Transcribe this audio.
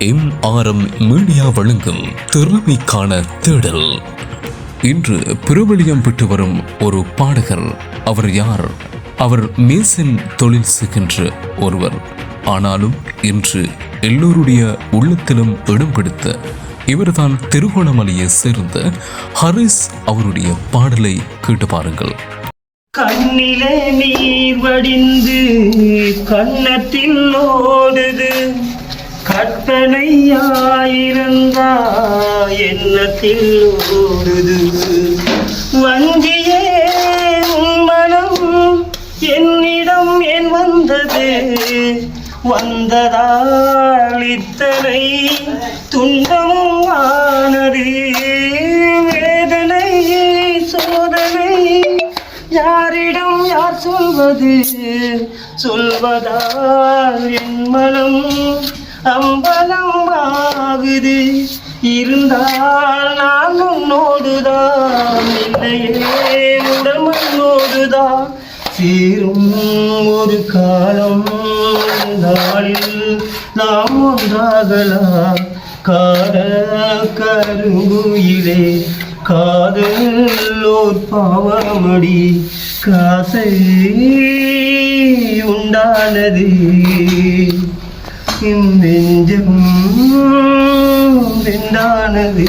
MRM media வழங்கும் திறமைக்கான தேடல். இன்று பிரபலியம் பெற்று வரும் ஒரு பாடகர். அவர் யார்? அவர் மேசன் தொழில் செய்கின்ற ஒருவர். ஆனாலும் இன்று எல்லோருடைய உள்ளத்திலும் இடம் பிடித்த இவர்தான் திருகோணமலையை சேர்ந்த ஹரிஸ். அவருடைய பாடலை கேட்டு பாருங்கள். கண்ணிலே நீர் வடிந்து கண்ணத்தில் ஓடுது, கற்பனையாயிருந்தா எண்ணத்தில் ஓடுது. வஞ்சியே மனம் என்னிடம் ஏன் வந்தது, வந்ததால் இத்தனை துன்பமும் ஆனது. வேதனை சோதனை யாரிடம் யார் சொல்வது, சொல்வதால் என் மனம் அம்பலம் ஆகுது. இருந்தால் நான் உன்னோடுதான், இல்லையே உடல் மண்ணோடுதான். சேரும் ஒரு காலம் நாளில் நாம் ஒன்றாகலாம். காதல் கருங்குயிலே காதல் ஓர் பாவமடி, காசை உண்டானது நெஞ்சம் வெண்டானது.